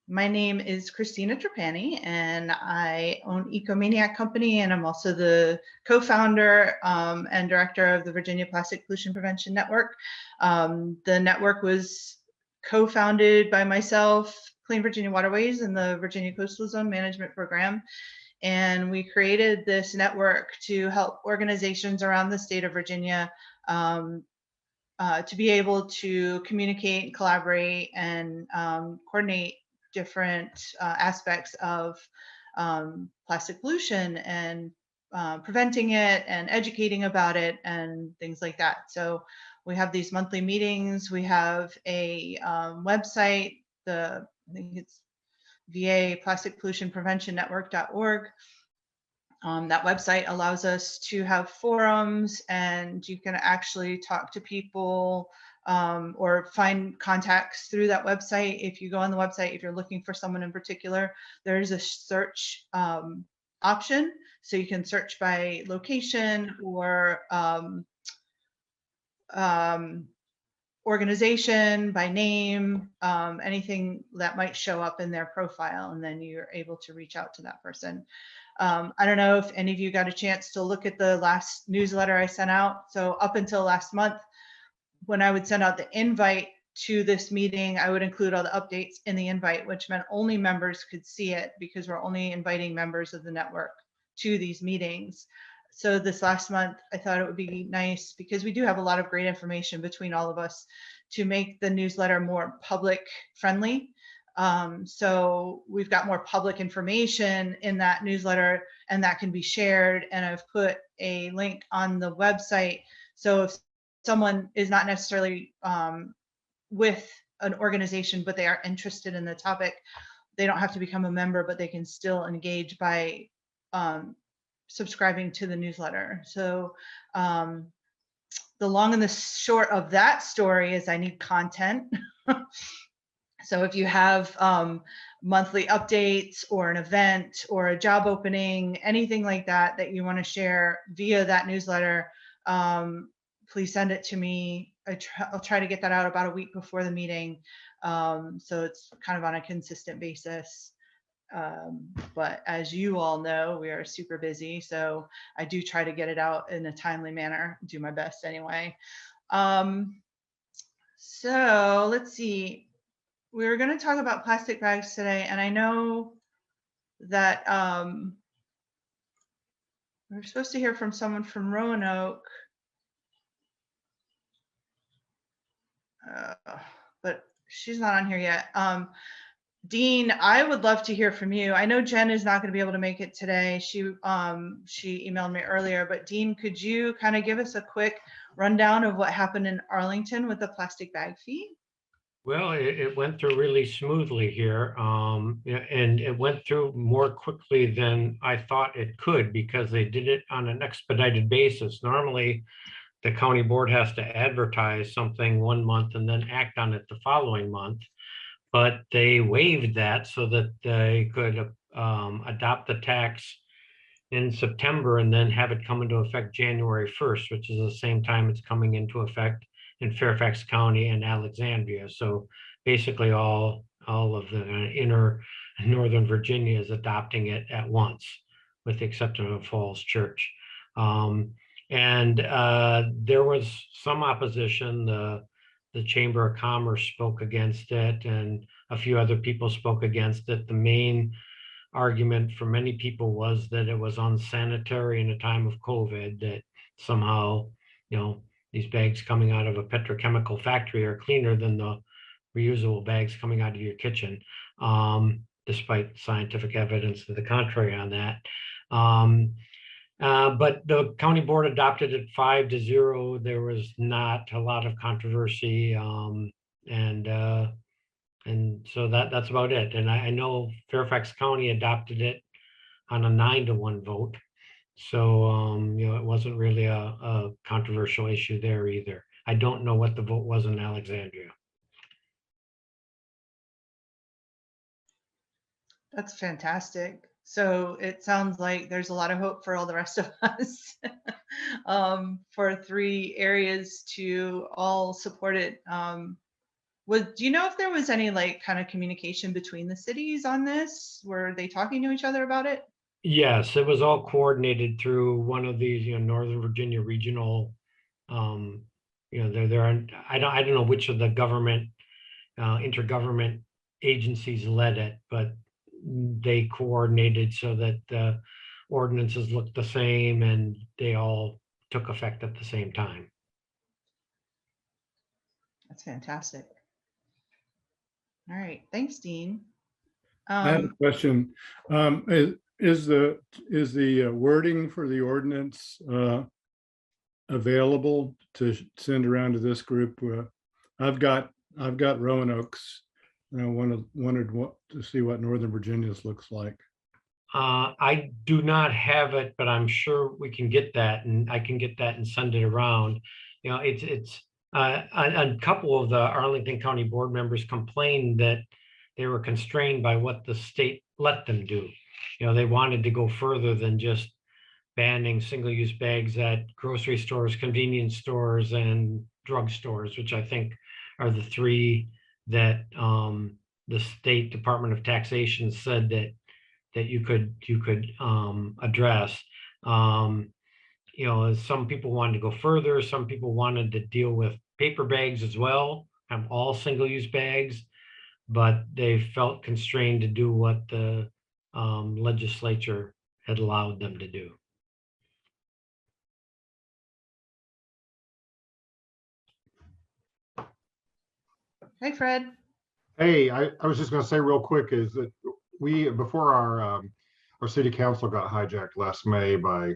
My name is Christina Trapani, and I own Ecomaniac Company, and I'm also the co-founder and director of the Virginia Plastic Pollution Prevention Network. The network was co-founded by myself, Clean Virginia Waterways, and the Virginia Coastal Zone Management Program. And we created this network to help organizations around the state of Virginia to be able to communicate, collaborate, and coordinate different aspects of plastic pollution and preventing it and educating about it and things like that. So we have these monthly meetings. We have a website, I think it's VA Plastic Pollution Prevention Network.org. That website allows us to have forums, and you can actually talk to people or find contacts through that website. If you go on the website, if you're looking for someone in particular, there's a search option. So you can search by location or organization, by name, anything that might show up in their profile, and then you're able to reach out to that person. I don't know if any of you got a chance to look at the last newsletter I sent out. So up until last month, when I would send out the invite to this meeting, I would include all the updates in the invite, which meant only members could see it because we're only inviting members of the network to these meetings. So this last month, I thought it would be nice, because we do have a lot of great information between all of us, to make the newsletter more public friendly. So we've got more public information in that newsletter, and that can be shared. And I've put a link on the website. So if someone is not necessarily with an organization, but they are interested in the topic, they don't have to become a member, but they can still engage by subscribing to the newsletter. So the long and the short of that story is I need content. So if you have monthly updates or an event or a job opening, anything like that that you want to share via that newsletter, please send it to me. I'll try to get that out about a week before the meeting. So it's kind of on a consistent basis. But as you all know, we are super busy. So I do try to get it out in a timely manner, do my best anyway. So let's see. We were going to talk about plastic bags today, and I know that we're supposed to hear from someone from Roanoke, but she's not on here yet. Dean, I would love to hear from you. I know Jen is not going to be able to make it today. She emailed me earlier, but Dean, could you kind of give us a quick rundown of what happened in Arlington with the plastic bag fee? Well, it went through really smoothly here, and it went through more quickly than I thought it could, because they did it on an expedited basis. Normally, the county board has to advertise something 1 month and then act on it the following month, but they waived that so that they could adopt the tax in September and then have it come into effect January 1st, which is the same time it's coming into effect in Fairfax County and Alexandria. So basically all of the inner Northern Virginia is adopting it at once, with the exception of Falls Church. And there was some opposition. The Chamber of Commerce spoke against it, and a few other people spoke against it. The main argument for many people was that it was unsanitary in a time of COVID, that somehow, these bags coming out of a petrochemical factory are cleaner than the reusable bags coming out of your kitchen, despite scientific evidence to the contrary on that. But the county board adopted it 5-0. There was not a lot of controversy, and so that's about it. And I know Fairfax County adopted it on a 9-1 vote. So, it wasn't really a controversial issue there either. I don't know what the vote was in Alexandria. That's fantastic. So it sounds like there's a lot of hope for all the rest of us, for 3 areas to all support it. Do you know if there was any like kind of communication between the cities on this? Were they talking to each other about it? Yes, it was all coordinated through one of these, Northern Virginia regional, there are, I don't know which of the government, intergovernment agencies led it, but they coordinated so that the ordinances looked the same and they all took effect at the same time. That's fantastic. All right, thanks, Dean. I have a question. Is the wording for the ordinance available to send around to this group? I've got Roanoke's. I wondered to see what Northern Virginia's looks like. I do not have it, but I'm sure we can get that, and I can get that and send it around. It's a couple of the Arlington County board members complained that they were constrained by what the state let them do. They wanted to go further than just banning single-use bags at grocery stores, convenience stores, and drugstores, which I think are the three that the State Department of Taxation said that you could address. Some people wanted to go further. Some people wanted to deal with paper bags as well, have all single-use bags, but they felt constrained to do what the legislature had allowed them to do. Hey, Fred. Hey, I was just going to say real quick is that before our city council got hijacked last May by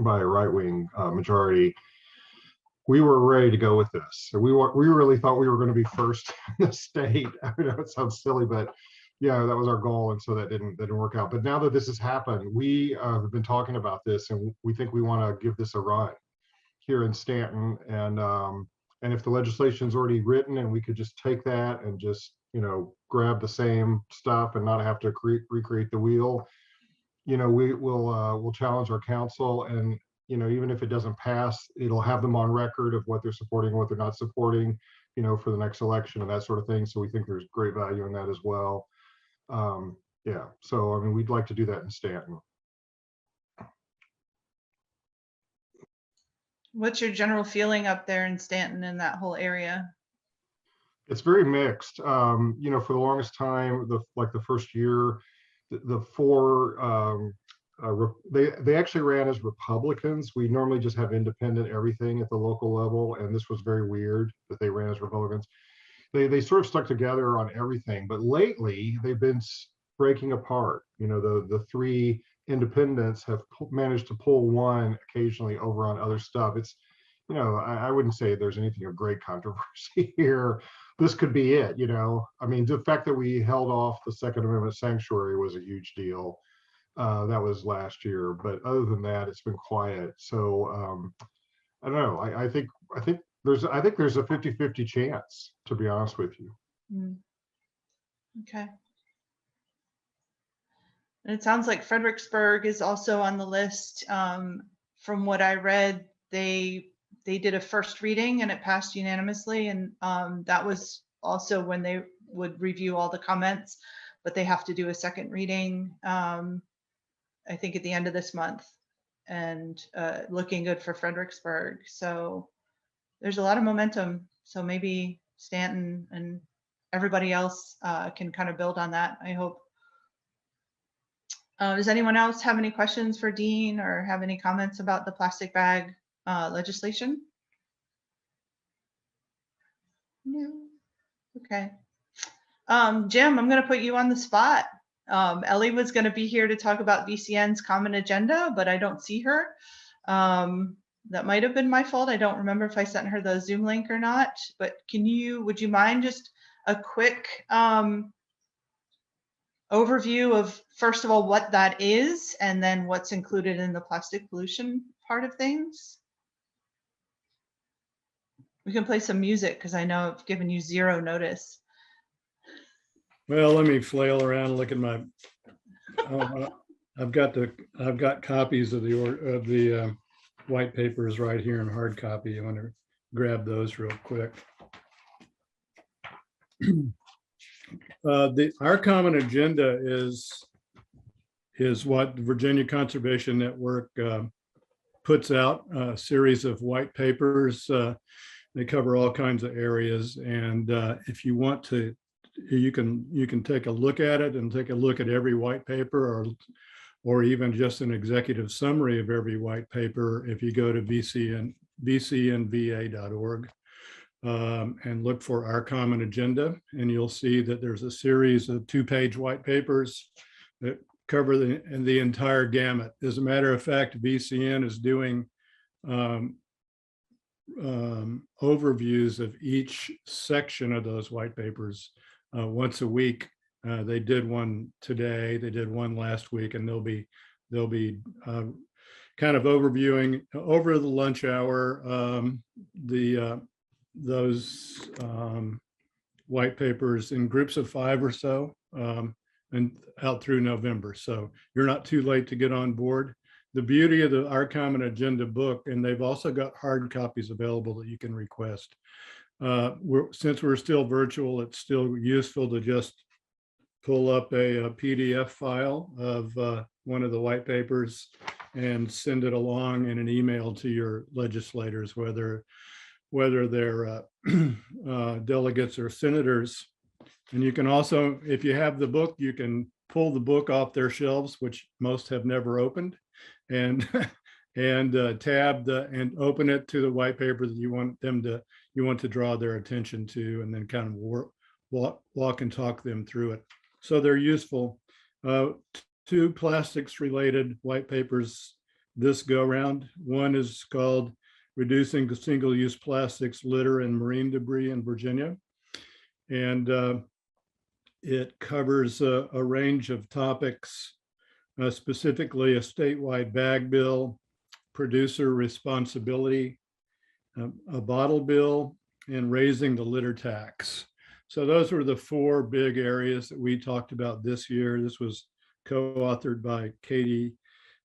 by a right-wing majority, we were ready to go with this. So we really thought we were going to be first in the state. I know it sounds silly, but yeah, that was our goal, and so that didn't work out. But now that this has happened, we have been talking about this, and we think we want to give this a run here in Stanton. And if the legislation's already written and we could just take that and just, grab the same stuff and not have to recreate the wheel, we'll challenge our council, and, even if it doesn't pass, it'll have them on record of what they're supporting, what they're not supporting, for the next election and that sort of thing. So we think there's great value in that as well. Yeah, so, I mean, we'd like to do that in Stanton. What's your general feeling up there in Stanton and that whole area? It's very mixed. For the longest time, the first year, the four they actually ran as Republicans. We normally just have independent everything at the local level, and this was very weird that they ran as Republicans. They sort of stuck together on everything, but lately they've been breaking apart. The three independents have managed to pull one occasionally over on other stuff. It's, I wouldn't say there's anything of great controversy here. This could be it. I mean, the fact that we held off the Second Amendment sanctuary was a huge deal. That was last year, but other than that, it's been quiet. So I don't know. I think there's a 50-50 chance, to be honest with you. Okay. And it sounds like Fredericksburg is also on the list. From what I read, they did a first reading and it passed unanimously. And that was also when they would review all the comments, but they have to do a second reading, I think at the end of this month, and looking good for Fredericksburg. So there's a lot of momentum. So maybe Stanton and everybody else can kind of build on that, I hope. Does anyone else have any questions for Dean or have any comments about the plastic bag legislation? No. Okay. Jim, I'm going to put you on the spot. Ellie was going to be here to talk about VCN's common agenda, but I don't see her. That might have been my fault. I don't remember if I sent her the Zoom link or not, but would you mind just a quick overview of, first of all, what that is, and then what's included in the plastic pollution part of things? We can play some music because I know I've given you zero notice. Well, let me flail around and look at my. I've got copies of the white papers right here in hard copy. I want to grab those real quick. Our common agenda is what the Virginia Conservation Network puts out, a series of white papers. They cover all kinds of areas, and if you want to, you can take a look at it and take a look at every white paper, or even just an executive summary of every white paper if you go to vcnva.org. And look for our common agenda, and you'll see that there's a series of 2-page white papers that cover the entire gamut. As a matter of fact, VCN is doing overviews of each section of those white papers once a week. They did one today, they did one last week, and they'll be kind of overviewing over the lunch hour those white papers in groups of 5 or so, and out through November. So you're not too late to get on board. The beauty of our common agenda book, and they've also got hard copies available that you can request. Since we're still virtual, it's still useful to just pull up a PDF file of one of the white papers and send it along in an email to your legislators, whether they're delegates or senators. And you can also, if you have the book, you can pull the book off their shelves, which most have never opened, and tab and open it to the white paper that you want to draw their attention to, and then kind of walk and talk them through it. So they're useful. 2 plastics related white papers this go round. One is called Reducing Single-Use Plastics, Litter, and Marine Debris in Virginia. And it covers a range of topics, specifically a statewide bag bill, producer responsibility, a bottle bill, and raising the litter tax. So those were the 4 big areas that we talked about this year. This was co-authored by Katie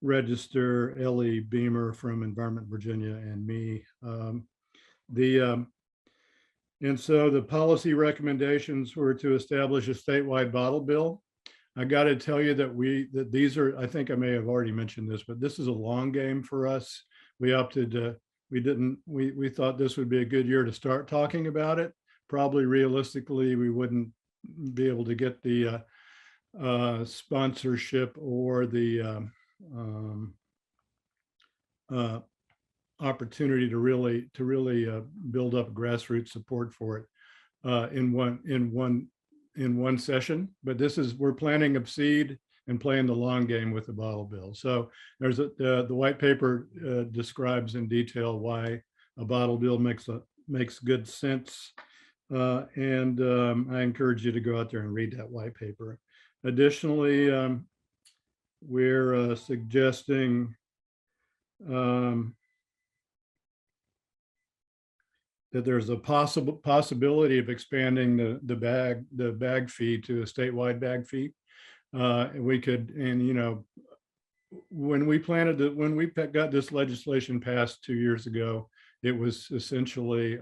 Register, Ellie Beamer from Environment Virginia, and me. And so the policy recommendations were to establish a statewide bottle bill. I got to tell you that these are, I think I may have already mentioned this, but this is a long game for us. We opted we thought this would be a good year to start talking about it. Probably realistically, we wouldn't be able to get the sponsorship or the opportunity to really build up grassroots support for it in one session. But we're planting a seed and playing the long game with the bottle bill. So there's the white paper describes in detail why a bottle bill makes good sense. And I encourage you to go out there and read that white paper. Additionally, we're suggesting that there's a possibility of expanding the bag fee to a statewide bag fee. We could, and you know, when we got this legislation passed 2 years ago, it was essentially,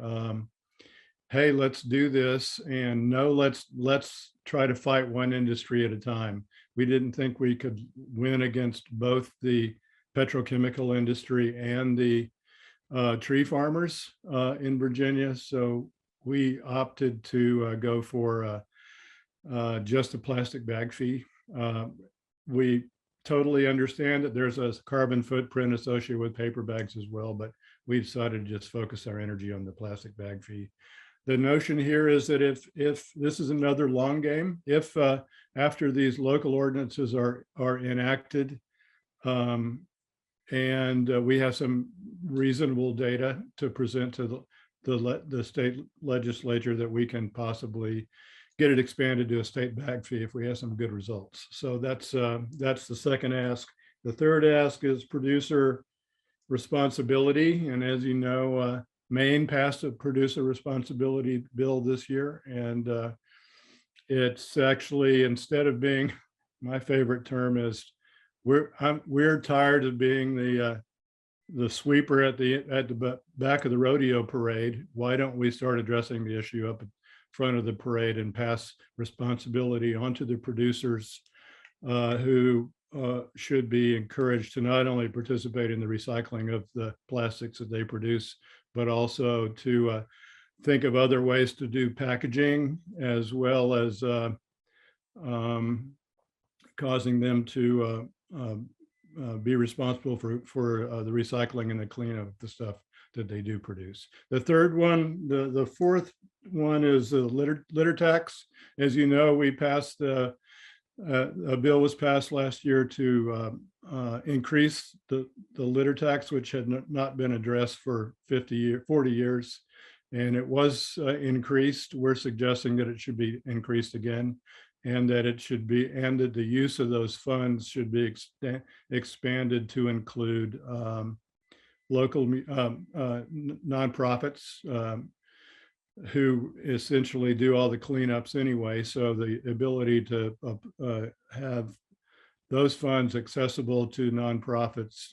hey, let's do this, and no, let's try to fight one industry at a time. We didn't think we could win against both the petrochemical industry and the tree farmers in Virginia. So we opted to go for just a plastic bag fee. We totally understand that there's a carbon footprint associated with paper bags as well, but we decided to just focus our energy on the plastic bag fee. The notion here is that if this is another long game, if after these local ordinances are enacted, and we have some reasonable data to present to the state legislature, that we can possibly get it expanded to a state bag fee if we have some good results. So that's the second ask. The third ask is producer responsibility. And as you know, Maine passed a producer responsibility bill this year. And it's actually, instead of being, my favorite term is, we're tired of being the sweeper at the back of the rodeo parade. Why don't we start addressing the issue up front of the parade and pass responsibility onto the producers who should be encouraged to not only participate in the recycling of the plastics that they produce, but also to think of other ways to do packaging, as well as causing them to be responsible for the recycling and the cleanup of the stuff that they do produce. The third one, the fourth one is the litter tax. As you know, we passed a bill was passed last year to increase the litter tax, which had not been addressed for 40 years. And it was increased. We're suggesting that it should be increased again, and that it should be, and that the use of those funds should be expanded to include local nonprofits who essentially do all the cleanups anyway. So the ability to have those funds accessible to nonprofits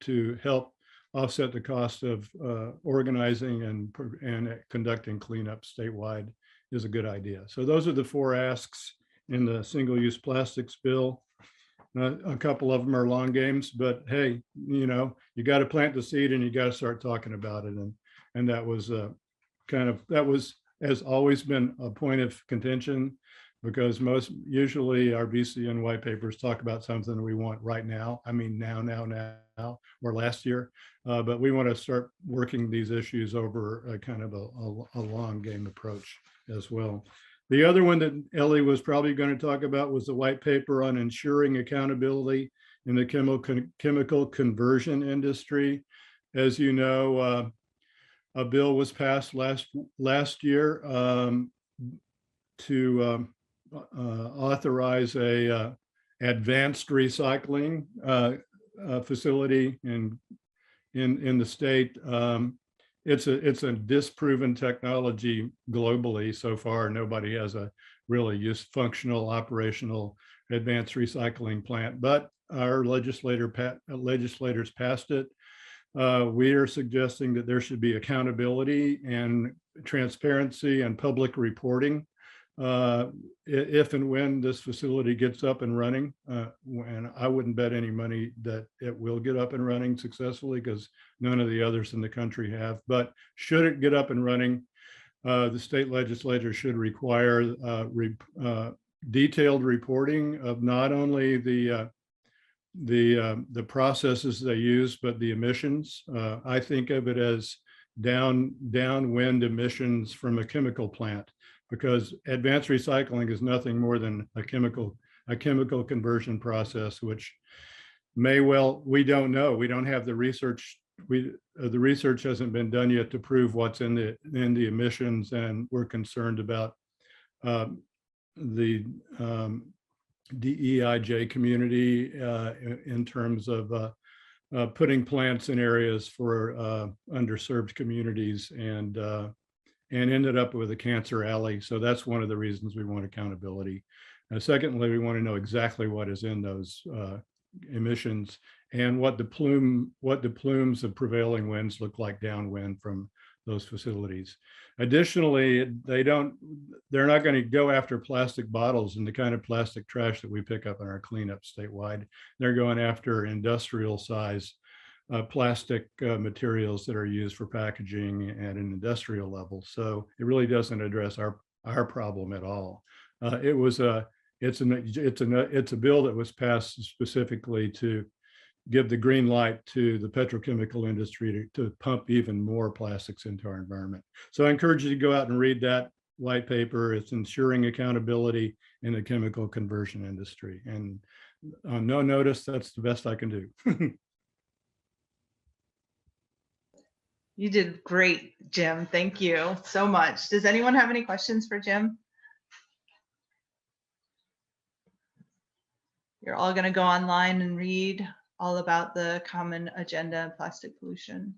to help offset the cost of organizing and conducting cleanup statewide is a good idea. So those are the 4 asks in the single-use plastics bill. A couple of them are long games, but hey, you know, you got to plant the seed and you got to start talking about it. And that was has always been a point of contention, because usually our VCN white papers talk about something we want right now. I mean, now, or last year, but we want to start working these issues over a kind of a long game approach as well. The other one that Ellie was probably going to talk about was the white paper on ensuring accountability in the chemical conversion industry. As you know, a bill was passed last year to authorize a advanced recycling facility in the state. It's a disproven technology globally so far. Nobody has a really functional, operational advanced recycling plant, but our legislators passed it. We are suggesting that there should be accountability and transparency and public reporting if and when this facility gets up and running. And I wouldn't bet any money that it will get up and running successfully, because none of the others in the country have. But should it get up and running, the state legislature should require detailed reporting of not only the processes they use, but the emissions. I think of it as downwind emissions from a chemical plant, because advanced recycling is nothing more than a chemical conversion process, which we don't know. We don't have the research. The research hasn't been done yet to prove what's in the emissions, and we're concerned about the DEIJ community in terms of putting plants in areas for underserved communities, and ended up with a cancer alley. So that's one of the reasons we want accountability. Secondly, we want to know exactly what is in those emissions and what the plumes of prevailing winds look like downwind from those facilities. Additionally, they're not going to go after plastic bottles and the kind of plastic trash that we pick up in our cleanup statewide. They're going after industrial size plastic materials that are used for packaging at an industrial level. So it really doesn't address our problem at all. It's a bill that was passed specifically to give the green light to the petrochemical industry to pump even more plastics into our environment. So I encourage you to go out and read that white paper. It's ensuring accountability in the chemical conversion industry. And on no notice, that's the best I can do. You did great, Jim. Thank you so much. Does anyone have any questions for Jim? You're all going to go online and read all about the common agenda and plastic pollution.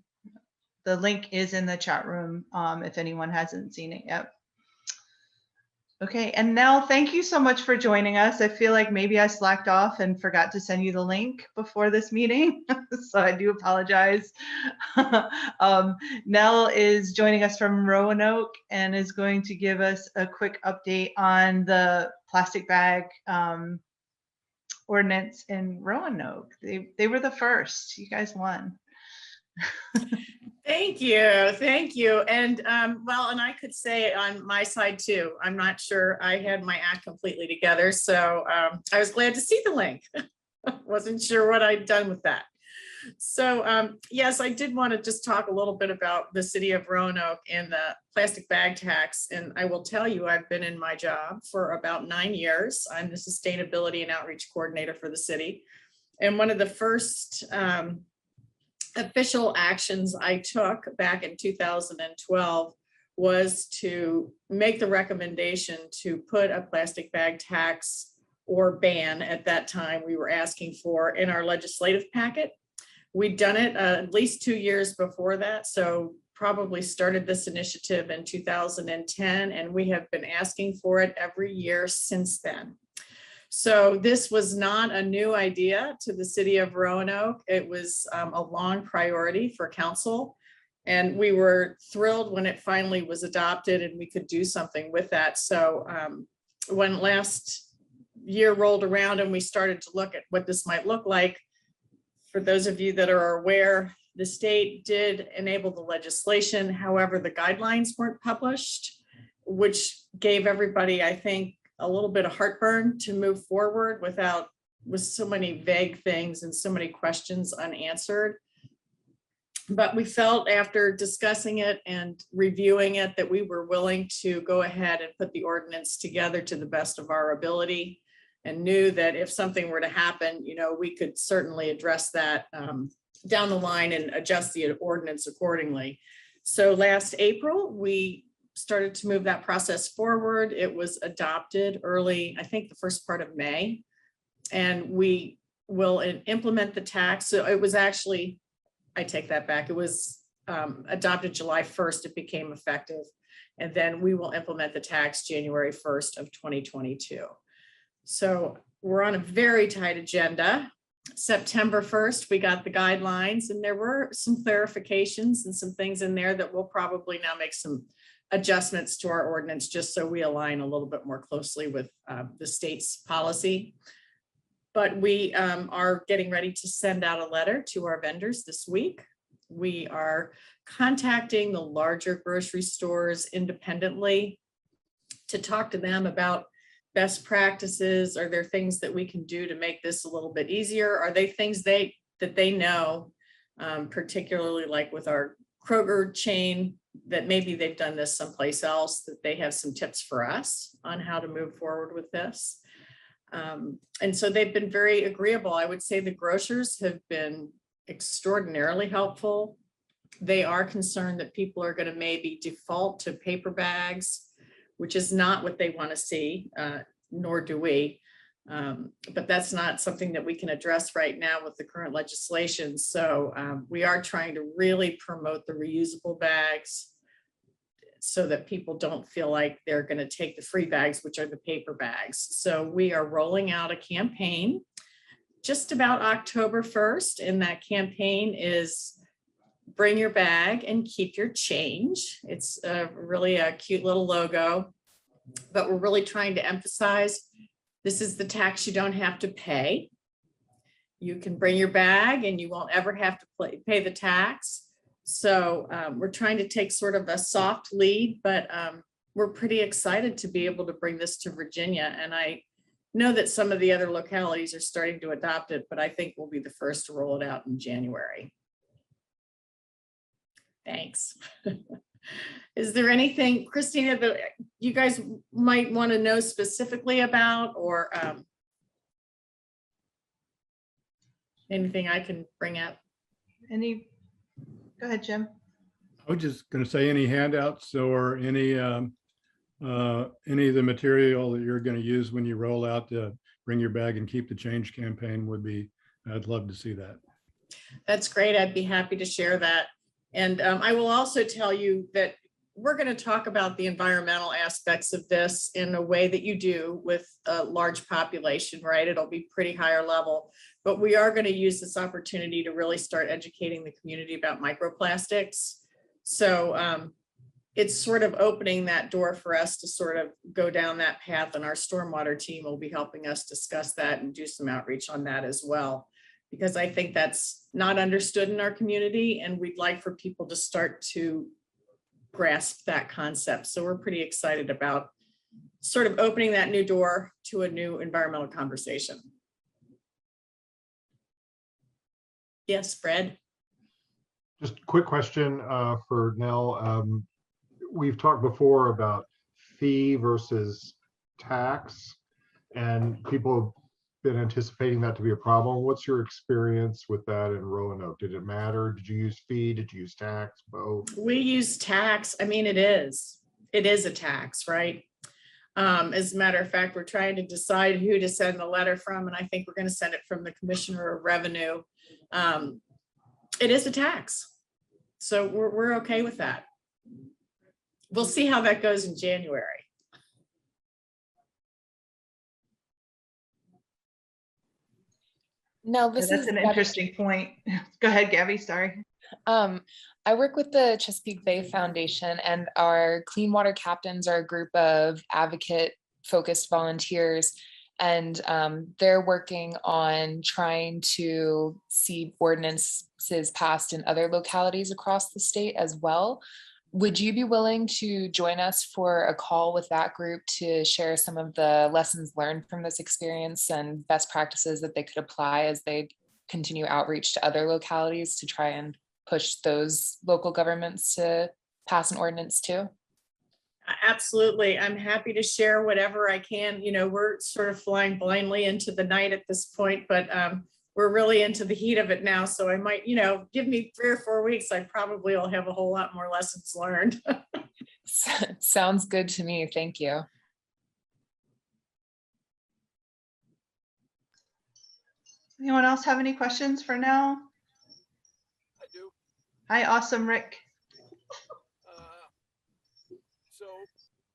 The link is in the chat room if anyone hasn't seen it yet. Okay, and Nell, thank you so much for joining us. I feel like maybe I slacked off and forgot to send you the link before this meeting, so I do apologize. Nell is joining us from Roanoke and is going to give us a quick update on the plastic bag ordinance in Roanoke. They were the first. You guys won. Thank you. Thank you. And well, and I could say on my side too, I'm not sure I had my act completely together. So I was glad to see the link. Wasn't sure what I'd done with that. So yes, I did want to just talk a little bit about the city of Roanoke and the plastic bag tax. And I will tell you, I've been in my job for about 9 years. I'm the sustainability and outreach coordinator for the city. And one of the first official actions I took back in 2012 was to make the recommendation to put a plastic bag tax or ban at that time we were asking for in our legislative packet. We'd done it at least 2 years before that, so probably started this initiative in 2010, and we have been asking for it every year since then. So this was not a new idea to the city of Roanoke. It was a long priority for council. And we were thrilled when it finally was adopted and we could do something with that. So when last year rolled around and we started to look at what this might look like, for those of you that are aware, the state did enable the legislation. However, the guidelines weren't published, which gave everybody, I think, a little bit of heartburn to move forward with so many vague things and so many questions unanswered. But we felt after discussing it and reviewing it that we were willing to go ahead and put the ordinance together to the best of our ability, and knew that if something were to happen, you know, we could certainly address that down the line and adjust the ordinance accordingly. So last April, we started to move that process forward. It was adopted early, I think the first part of May, and we will implement the tax. So it was actually, I take that back. It was adopted July 1st, it became effective. And then we will implement the tax January 1st of 2022. So we're on a very tight agenda. September 1st, we got the guidelines, and there were some clarifications and some things in there that we'll probably now make some adjustments to our ordinance just so we align a little bit more closely with the state's policy. But we are getting ready to send out a letter to our vendors this week. We are contacting the larger grocery stores independently to talk to them about best practices. Are there things that we can do to make this a little bit easier? Are they things that they know, particularly like with our Kroger chain, that maybe they've done this someplace else, that they have some tips for us on how to move forward with this. And so they've been very agreeable. I would say the grocers have been extraordinarily helpful. They are concerned that people are going to maybe default to paper bags, which is not what they want to see, nor do we. But that's not something that we can address right now with the current legislation. So we are trying to really promote the reusable bags so that people don't feel like they're going to take the free bags, which are the paper bags. So we are rolling out a campaign just about October 1st. And that campaign is bring your bag and keep your change. It's really a cute little logo, but we're really trying to emphasize this is the tax you don't have to pay. You can bring your bag and you won't ever have to pay the tax. So we're trying to take sort of a soft lead, but we're pretty excited to be able to bring this to Virginia. And I know that some of the other localities are starting to adopt it, but I think we'll be the first to roll it out in January. Thanks. Is there anything, Christina, that you guys might want to know specifically about, or anything I can bring up? Go ahead, Jim. I was just going to say any handouts or any of the material that you're going to use when you roll out the bring your bag and keep the change campaign would be, I'd love to see that. That's great. I'd be happy to share that. And I will also tell you that we're going to talk about the environmental aspects of this in a way that you do with a large population, right? It'll be pretty higher level, but we are going to use this opportunity to really start educating the community about microplastics. So it's sort of opening that door for us to sort of go down that path, and our stormwater team will be helping us discuss that and do some outreach on that as well, because I think that's not understood in our community, and we'd like for people to start to grasp that concept. So we're pretty excited about sort of opening that new door to a new environmental conversation. Yes, Fred. Just a quick question for Nell. We've talked before about fee versus tax, and people have been anticipating that to be a problem. What's your experience with that in Roanoke? Did it matter? Did you use fee? Did you use tax? Both? We use tax. I mean, it is a tax, right? As a matter of fact, we're trying to decide who to send the letter from, and I think we're going to send it from the Commissioner of Revenue. It is a tax, so we're okay with that. We'll see how that goes in January. No, That's an interesting point. Go ahead, Gabby, sorry. I work with the Chesapeake Bay Foundation, and our Clean Water Captains are a group of advocate-focused volunteers, and they're working on trying to see ordinances passed in other localities across the state as well. Would you be willing to join us for a call with that group to share some of the lessons learned from this experience and best practices that they could apply as they continue outreach to other localities to try and push those local governments to pass an ordinance too? Absolutely. I'm happy to share whatever I can. You know, we're sort of flying blindly into the night at this point, but we're really into the heat of it now. So I might, you know, give me 3 or 4 weeks. I probably will have a whole lot more lessons learned. Sounds good to me. Thank you. Anyone else have any questions for now? I do. Hi, awesome, Rick. So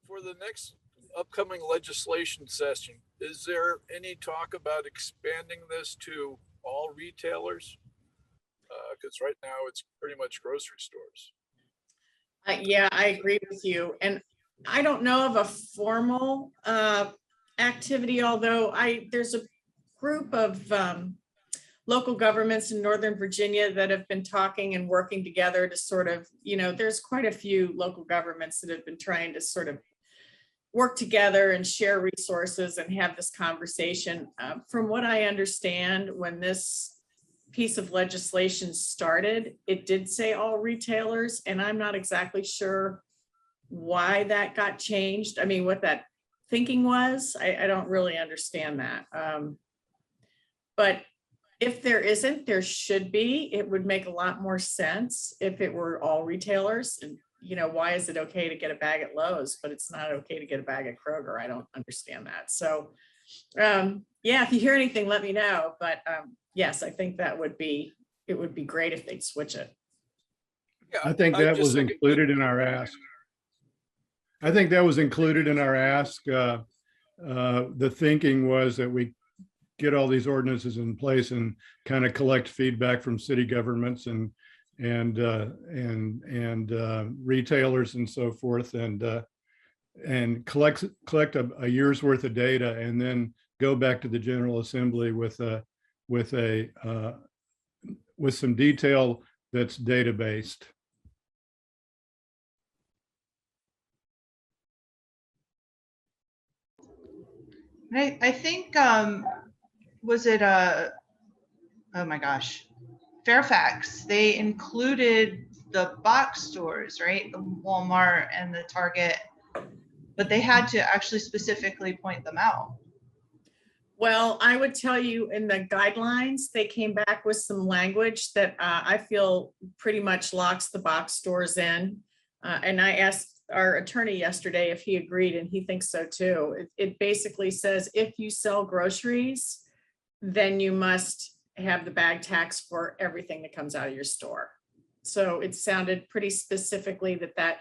for the next upcoming legislation session, is there any talk about expanding this to all retailers? Because right now it's pretty much grocery stores. Yeah, I agree with you. And I don't know of a formal activity, although there's a group of local governments in Northern Virginia that have been talking and working together to sort of, you know, there's quite a few local governments that have been trying to sort of work together and share resources and have this conversation. From what I understand, when this piece of legislation started, it did say all retailers, and I'm not exactly sure why that got changed. I mean, what that thinking was, I don't really understand that. But if there isn't, there should be. It would make a lot more sense if it were all retailers. And, you know, why is it okay to get a bag at Lowe's, but it's not okay to get a bag at Kroger? I don't understand that. So, yeah, if you hear anything, let me know. But yes, I think it would be great if they'd switch it. Yeah, I think that was included in our ask. I think that was included in our ask. The thinking was that we get all these ordinances in place and kind of collect feedback from city governments and retailers and so forth, and collect a year's worth of data, and then go back to the General Assembly with some detail that's data based. I think, was it oh my gosh, Fairfax, they included the box stores, right? The Walmart and the Target, but they had to actually specifically point them out. Well, I would tell you in the guidelines, they came back with some language that I feel pretty much locks the box stores in. And I asked our attorney yesterday if he agreed, and he thinks so too. It basically says if you sell groceries, then you must have the bag tax for everything that comes out of your store. So it sounded pretty specifically that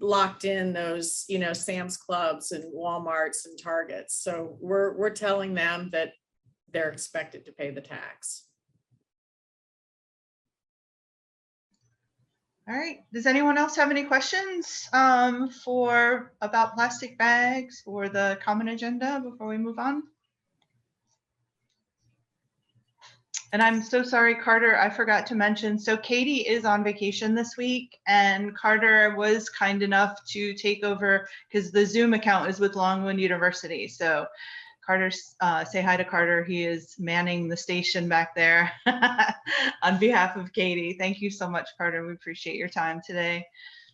locked in those, Sam's Clubs and Walmarts and Targets. So we're telling them that they're expected to pay the tax. All right. Does anyone else have any questions about plastic bags or the common agenda before we move on? And I'm so sorry, Carter, I forgot to mention. So Katie is on vacation this week, and Carter was kind enough to take over because the Zoom account is with Longwood University. So Carter, say hi to Carter. He is manning the station back there on behalf of Katie. Thank you so much, Carter. We appreciate your time today.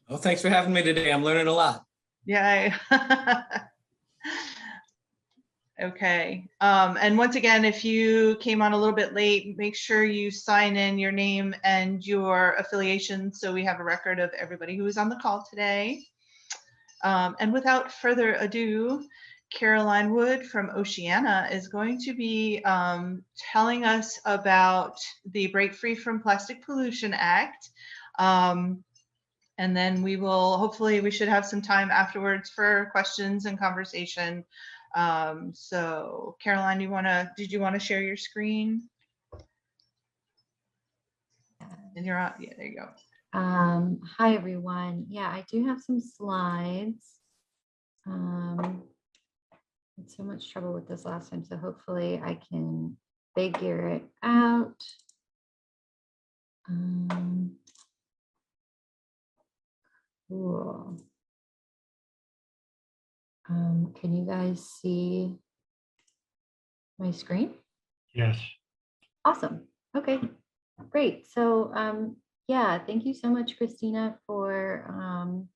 Oh, thanks for having me today. I'm learning a lot. Yeah. Okay. And once again, if you came on a little bit late, make sure you sign in your name and your affiliation so we have a record of everybody who was on the call today. And without further ado, Caroline Wood from Oceana is going to be telling us about the Break Free from Plastic Pollution Act. And then hopefully we should have some time afterwards for questions and conversation. So Caroline, did you want to share your screen? And you're on, yeah, there you go. Hi everyone. Yeah, I do have some slides. Had so much trouble with this last time, so hopefully I can figure it out. Cool. Can you guys see my screen? Yes. Awesome. Okay, great. So yeah, thank you so much, Christina, for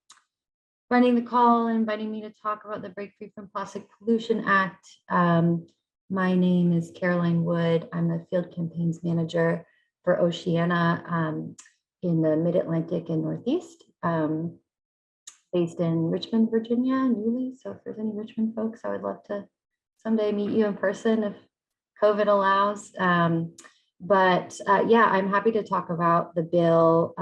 running the call and inviting me to talk about the Break Free from Plastic Pollution Act. My name is Caroline Wood. I'm the Field Campaigns Manager for Oceana in the Mid-Atlantic and Northeast, based in Richmond, Virginia, newly. So if there's any Richmond folks, I would love to someday meet you in person if COVID allows. Yeah, I'm happy to talk about the bill.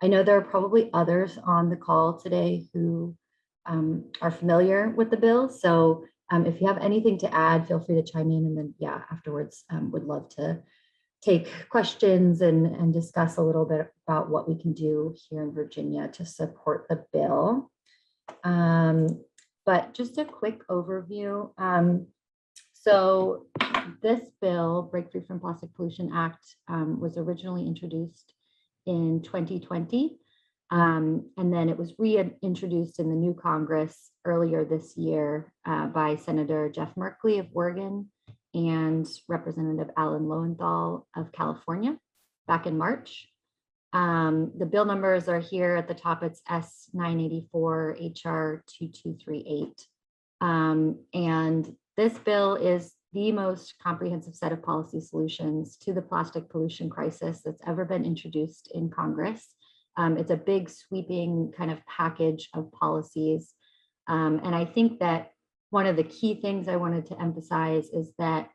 I know there are probably others on the call today who are familiar with the bill. So if you have anything to add, feel free to chime in. And then, yeah, afterwards, would love to take questions and discuss a little bit about what we can do here in Virginia to support the bill. But just a quick overview. So this bill, Break Free from Plastic Pollution Act, was originally introduced in 2020. And then it was reintroduced in the new Congress earlier this year by Senator Jeff Merkley of Oregon and Representative Alan Lowenthal of California back in March. The bill numbers are here at the top. It's S984 HR 2238. And this bill is the most comprehensive set of policy solutions to the plastic pollution crisis that's ever been introduced in Congress. It's a big sweeping kind of package of policies. And I think that one of the key things I wanted to emphasize is that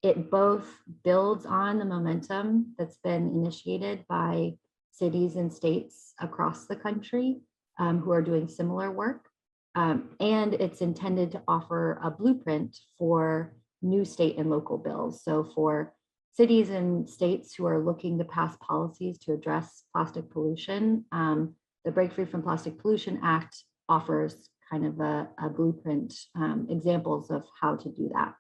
it both builds on the momentum that's been initiated by cities and states across the country who are doing similar work. And it's intended to offer a blueprint for new state and local bills. So for cities and states who are looking to pass policies to address plastic pollution, the Break Free from Plastic Pollution Act offers kind of a blueprint, examples of how to do that.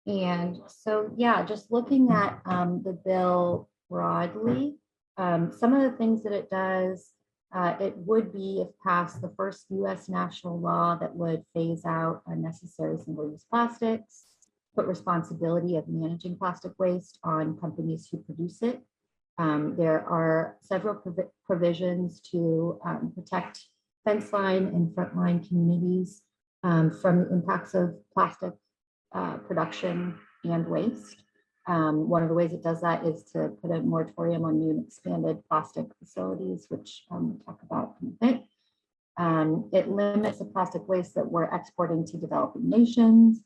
And so, yeah, just looking at the bill broadly, some of the things that it does, it would be, if passed, the first US national law that would phase out unnecessary single-use plastics, put responsibility of managing plastic waste on companies who produce it. There are several provisions to protect fence line and frontline communities from the impacts of plastic production and waste. One of the ways it does that is to put a moratorium on new and expanded plastic facilities, which we'll talk about in a bit. It limits the plastic waste that we're exporting to developing nations.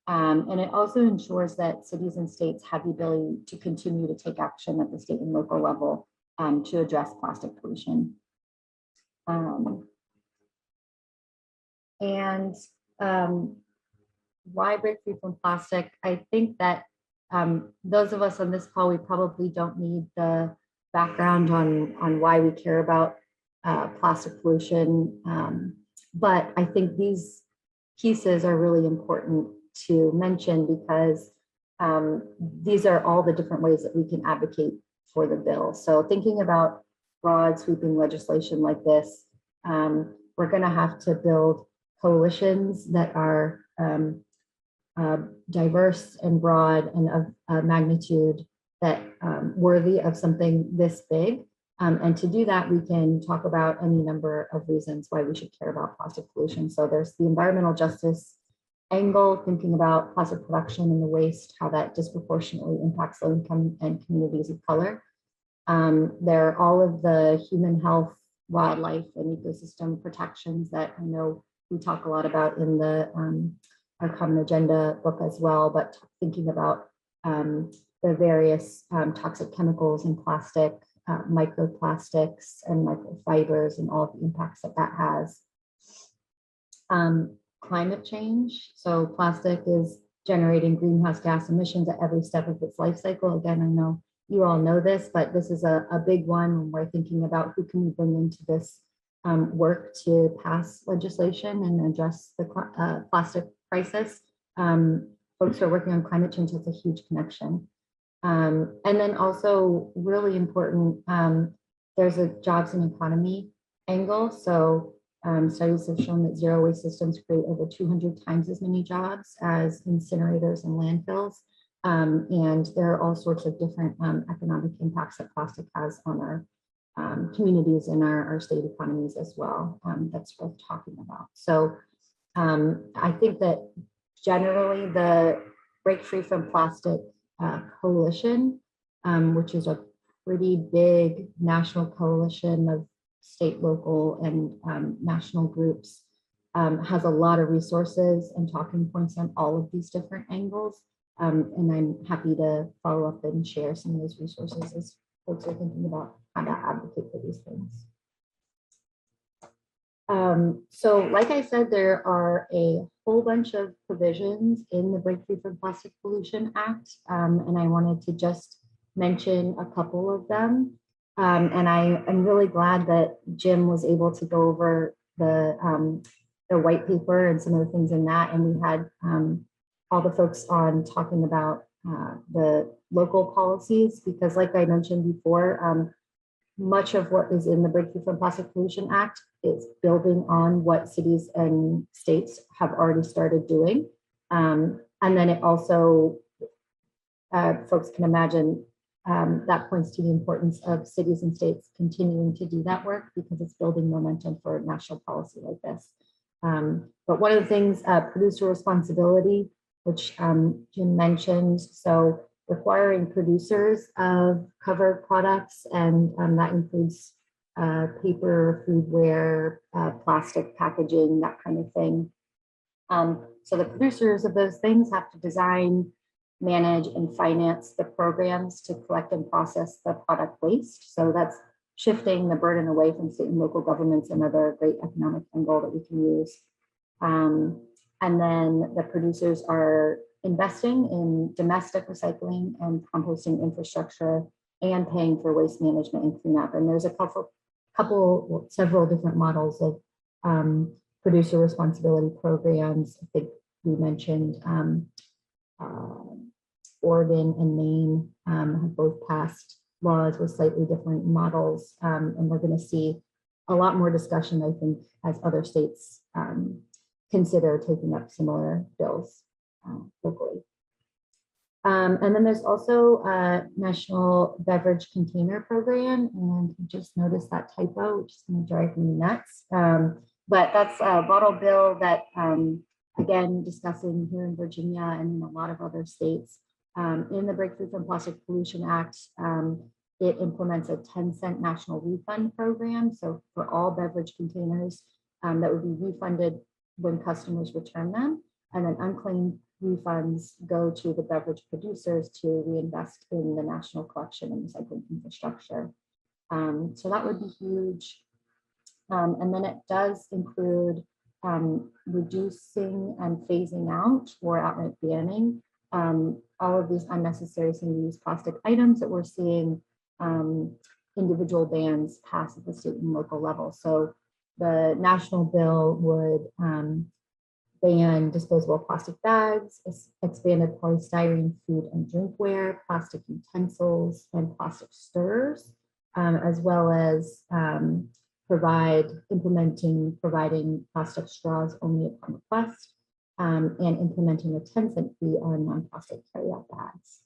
And it also ensures that cities and states have the ability to continue to take action at the state and local level to address plastic pollution. Why break free from plastic? I think that those of us on this call, we probably don't need the background on why we care about plastic pollution. But I think these pieces are really important to mention because these are all the different ways that we can advocate for the bill. So thinking about broad sweeping legislation like this, we're going to have to build coalitions that are diverse and broad and of magnitude that worthy of something this big. And to do that, we can talk about any number of reasons why we should care about plastic pollution. So there's the environmental justice angle, thinking about plastic production and the waste, how that disproportionately impacts low income and communities of color. There are all of the human health, wildlife, and ecosystem protections that I know we talk a lot about in the our common agenda book as well, but thinking about the various toxic chemicals in plastic, microplastics and microfibers and all of the impacts that that has. Climate change. So plastic is generating greenhouse gas emissions at every step of its life cycle. Again, I know you all know this, but this is a big one when we're thinking about who can we bring into this work to pass legislation and address the plastic crisis. Folks who are working on climate change, that's a huge connection. And then also really important, there's a jobs and economy angle. So studies have shown that zero waste systems create over 200 times as many jobs as incinerators and landfills. And there are all sorts of different economic impacts that plastic has on our communities and our state economies as well. That's worth talking about. So I think that generally the Break Free from Plastic Coalition, which is a pretty big national coalition of state, local, and national groups, has a lot of resources and talking points on all of these different angles. And I'm happy to follow up and share some of those resources as folks are thinking about how to advocate for these things. So like I said, there are a whole bunch of provisions in the Break Free from Plastic Pollution Act, and I wanted to just mention a couple of them. And I'm really glad that Jim was able to go over the white paper and some of the things in that, and we had all the folks on talking about the local policies, because like I mentioned before, much of what is in the Break Free from Plastic Pollution Act is building on what cities and states have already started doing. And then it also, folks can imagine, that points to the importance of cities and states continuing to do that work because it's building momentum for national policy like this. But one of the things, producer responsibility, which Jim mentioned, so requiring producers of covered products, and that includes paper, foodware, plastic packaging, that kind of thing. So the producers of those things have to design, manage, and finance the programs to collect and process the product waste. So that's shifting the burden away from state and local governments, another great economic angle that we can use. And then the producers are investing in domestic recycling and composting infrastructure and paying for waste management and cleanup. And there's a several different models of producer responsibility programs. I think we mentioned Oregon and Maine have both passed laws with slightly different models. And we're going to see a lot more discussion, I think, as other states consider taking up similar bills locally. And then there's also a National Beverage Container Program, and I just noticed that typo, which is going to drive me nuts. But that's a bottle bill that, again, discussing here in Virginia and in a lot of other states. In the Break Free from Plastic Pollution Act, it implements a 10-cent national refund program. So for all beverage containers that would be refunded when customers return them, and then unclaimed refunds go to the beverage producers to reinvest in the national collection and recycling infrastructure. So that would be huge. And then it does include reducing and phasing out or outright banning all of these unnecessary single-use plastic items that we're seeing individual bans pass at the state and local level. So the national bill would ban disposable plastic bags, expanded polystyrene food and drinkware, plastic utensils, and plastic stirrers, as well as providing plastic straws only upon request, and implementing a 10-cent fee on non-plastic carryout bags.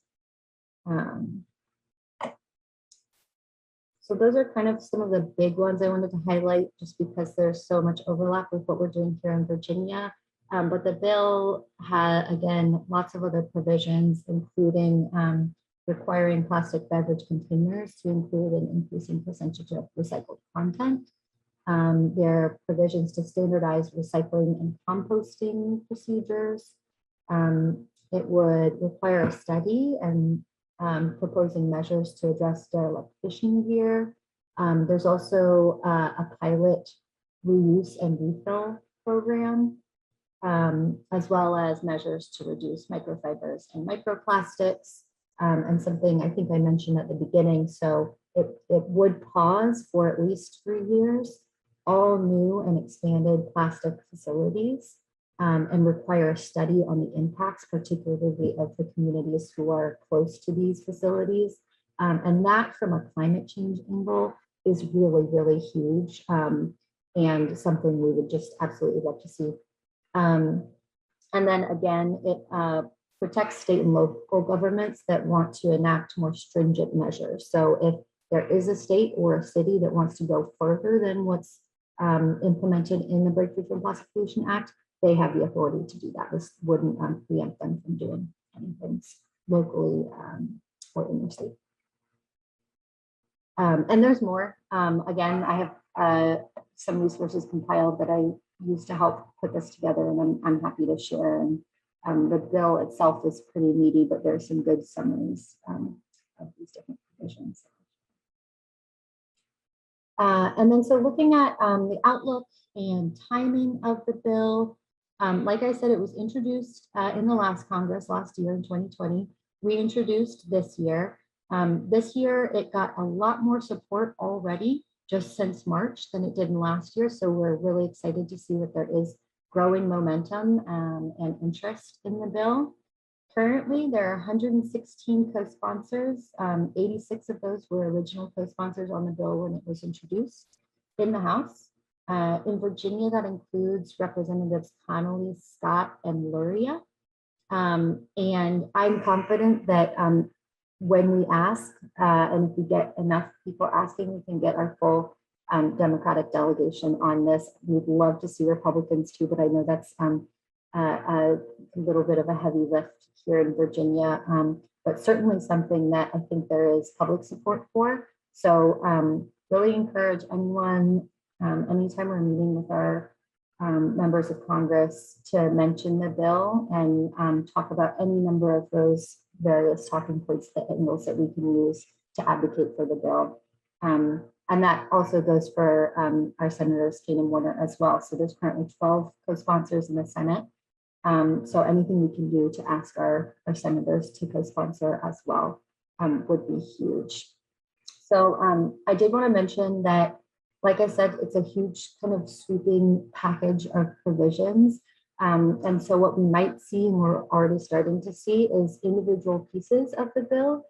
So those are kind of some of the big ones I wanted to highlight just because there's so much overlap with what we're doing here in Virginia. But the bill had, again, lots of other provisions, including requiring plastic beverage containers to include an increasing percentage of recycled content. There are provisions to standardize recycling and composting procedures. It would require a study and proposing measures to address derelict fishing gear. There's also a pilot reuse and refill program, as well as measures to reduce microfibers and microplastics, and something I think I mentioned at the beginning. So it would pause for at least 3 years all new and expanded plastic facilities, and require a study on the impacts, particularly of the communities who are close to these facilities. And that from a climate change angle is really, really huge, and something we would just absolutely love to see. And then again, it protects state and local governments that want to enact more stringent measures. So if there is a state or a city that wants to go further than what's implemented in the Breakthrough from Plastic Pollution Act, they have the authority to do that. This wouldn't preempt them from doing anything locally or interstate. And there's more. Again, I have some resources compiled that I used to help put this together, and I'm happy to share. And the bill itself is pretty meaty, but there's some good summaries of these different provisions. And then so looking at the outlook and timing of the bill, like I said, it was introduced in the last Congress last year in 2020, reintroduced this year. This year, it got a lot more support already just since March than it did in last year. So we're really excited to see that there is growing momentum and interest in the bill. Currently, there are 116 co-sponsors. 86 of those were original co-sponsors on the bill when it was introduced in the House. In Virginia, that includes Representatives Connolly, Scott, and Luria. And I'm confident that when we ask, and if we get enough people asking, we can get our full Democratic delegation on this. We'd love to see Republicans too, but I know that's a little bit of a heavy lift here in Virginia, but certainly something that I think there is public support for. So really encourage anyone, anytime we're meeting with our members of Congress, to mention the bill and talk about any number of those various talking points, the angles that we can use to advocate for the bill. And that also goes for our Senators Kane and Warner as well. So there's currently 12 co-sponsors in the Senate. So anything we can do to ask our senators to co-sponsor as well would be huge. So I did want to mention that, like I said, it's a huge kind of sweeping package of provisions. And so what we might see, and we're already starting to see, is individual pieces of the bill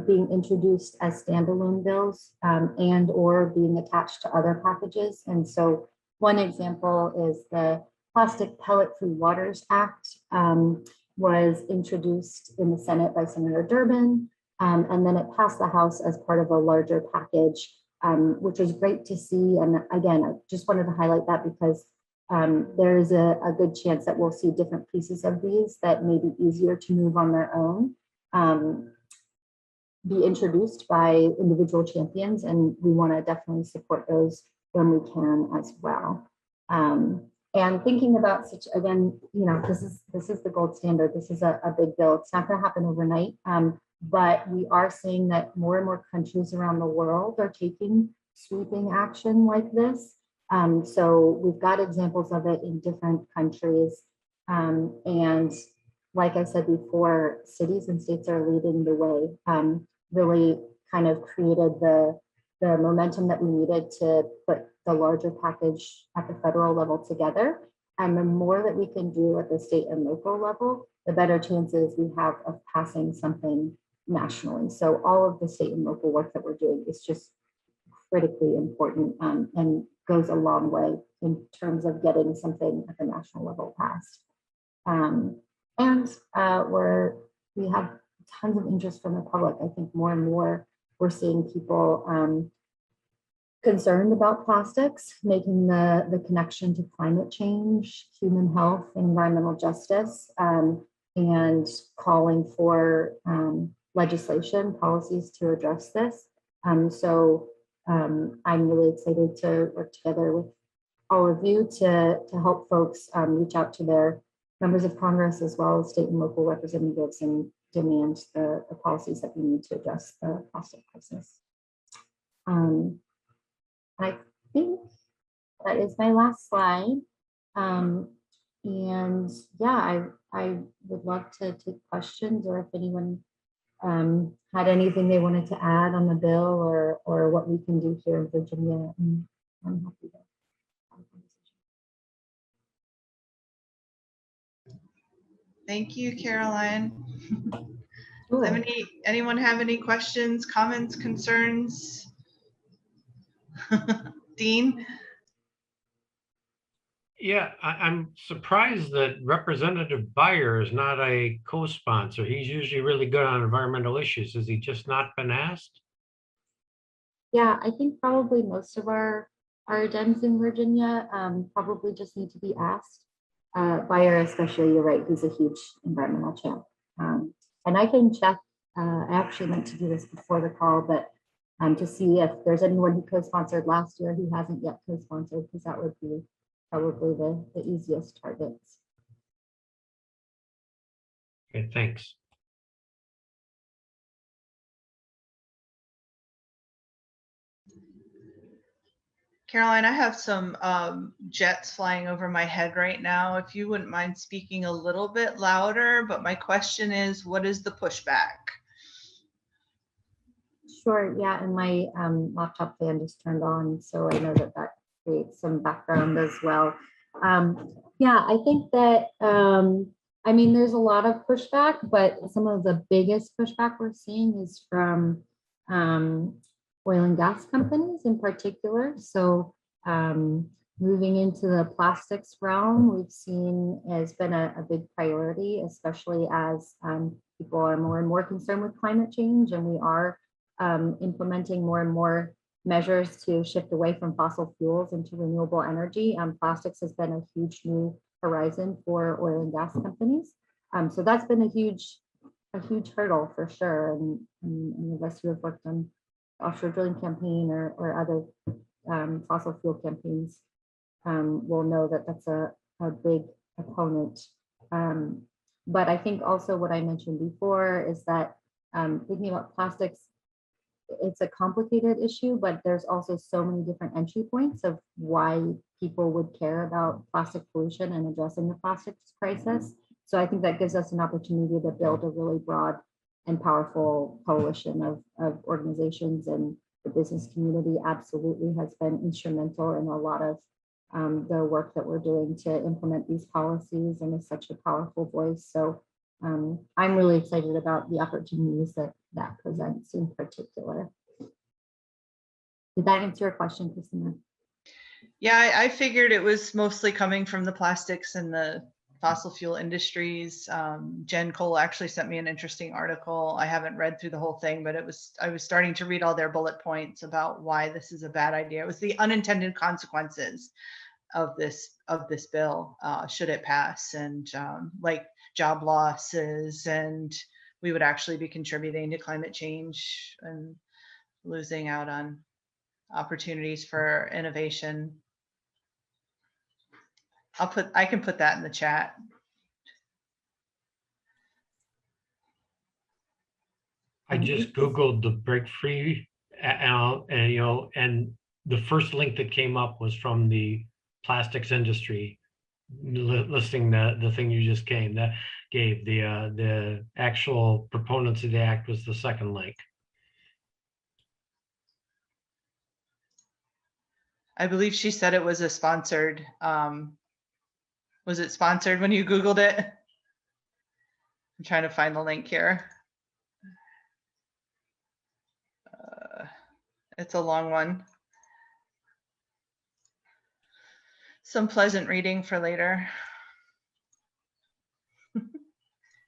being introduced as standalone bills and or being attached to other packages. And so one example is the Plastic Pellet-Free Waters Act was introduced in the Senate by Senator Durbin, and then it passed the House as part of a larger package, which was great to see. And again, I just wanted to highlight that because there is a good chance that we'll see different pieces of these that may be easier to move on their own, be introduced by individual champions, and we want to definitely support those when we can as well. And thinking about such, again, this is the gold standard. This is a big bill. It's not going to happen overnight, but we are seeing that more and more countries around the world are taking sweeping action like this. So we've got examples of it in different countries. And like I said before, cities and states are leading the way, really kind of created the momentum that we needed to put the larger package at the federal level together. And the more that we can do at the state and local level, the better chances we have of passing something nationally. So all of the state and local work that we're doing is just critically important, and goes a long way in terms of getting something at the national level passed. And we have tons of interest from the public. I think more and more we're seeing people concerned about plastics, making the connection to climate change, human health, environmental justice, and calling for legislation, policies to address this. So I'm really excited to work together with all of you to help folks reach out to their members of Congress as well as state and local representatives and demand the policies that we need to address the plastic crisis. I think that is my last slide. And yeah, I would love to take questions, or if anyone had anything they wanted to add on the bill or what we can do here in Virginia. And I'm happy to have a conversation. Thank you, Caroline. Sure. Anyone have any questions, comments, concerns? Dean? Yeah, I'm surprised that Representative Byer is not a co-sponsor. He's usually really good on environmental issues. Has he just not been asked? Yeah, I think probably most of our Dems in Virginia probably just need to be asked. Byer especially, you're right, he's a huge environmental champ. And I can check, I actually meant to do this before the call, but to see if there's anyone who co-sponsored last year who hasn't yet co-sponsored, because that would be probably the easiest targets. Okay, thanks. Caroline, I have some jets flying over my head right now. If you wouldn't mind speaking a little bit louder, but my question is, what is the pushback? Sure, yeah, and my laptop fan just turned on, so I know that creates some background as well. Yeah, I think that, I mean, there's a lot of pushback, but some of the biggest pushback we're seeing is from oil and gas companies in particular. So moving into the plastics realm, we've seen has been a big priority, especially as people are more and more concerned with climate change, and we are implementing more and more measures to shift away from fossil fuels into renewable energy. Plastics has been a huge new horizon for oil and gas companies. So that's been a huge hurdle for sure. And any of us who have worked on offshore drilling campaign or other fossil fuel campaigns will know that that's a big opponent. But I think also what I mentioned before is that thinking about plastics, it's a complicated issue, but there's also so many different entry points of why people would care about plastic pollution and addressing the plastics crisis. So I think that gives us an opportunity to build a really broad and powerful coalition of organizations, and the business community absolutely has been instrumental in a lot of the work that we're doing to implement these policies, and is such a powerful voice. So I'm really excited about the opportunities that presents in particular. Did that answer your question, Christina? Yeah, I figured it was mostly coming from the plastics and the fossil fuel industries. Jen Cole actually sent me an interesting article. I haven't read through the whole thing, but I was starting to read all their bullet points about why this is a bad idea. It was the unintended consequences of this bill should it pass, and like job losses, and we would actually be contributing to climate change and losing out on opportunities for innovation. I can put that in the chat. I just Googled the break free and, you know, and the first link that came up was from the plastics industry listing the thing you just gave. The actual proponents of the act was the second link. I believe she said it was a sponsored, was it sponsored when you Googled it? I'm trying to find the link here. It's a long one. Some pleasant reading for later.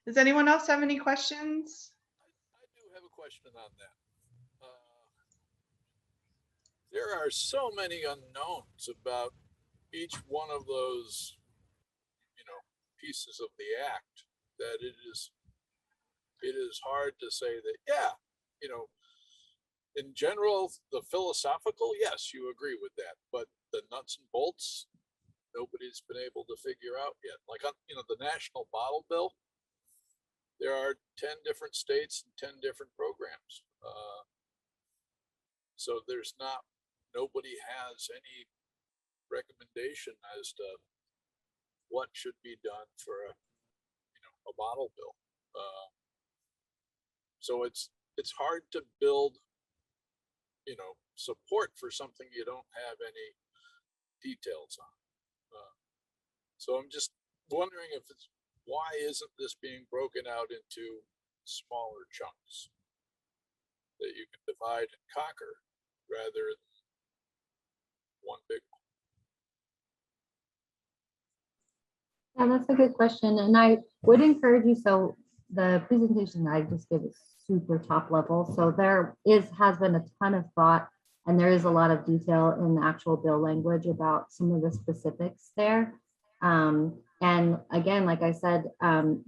Does anyone else have any questions? I do have a question on that. There are so many unknowns about each one of those, you know, pieces of the act that it is hard to say that, yeah, you know, in general, the philosophical, yes, you agree with that, but the nuts and bolts, nobody's been able to figure out yet. Like on, you know, the national bottle bill, there are 10 different states and 10 different programs. So nobody has any recommendation as to what should be done for a bottle bill. So it's hard to build, support for something you don't have any details on. So I'm just wondering why isn't this being broken out into smaller chunks that you can divide and conquer rather than one big one? Yeah, that's a good question. And I would encourage you, so the presentation that I just did is super top level. So has been a ton of thought, and there is a lot of detail in the actual bill language about some of the specifics there. And again, like I said,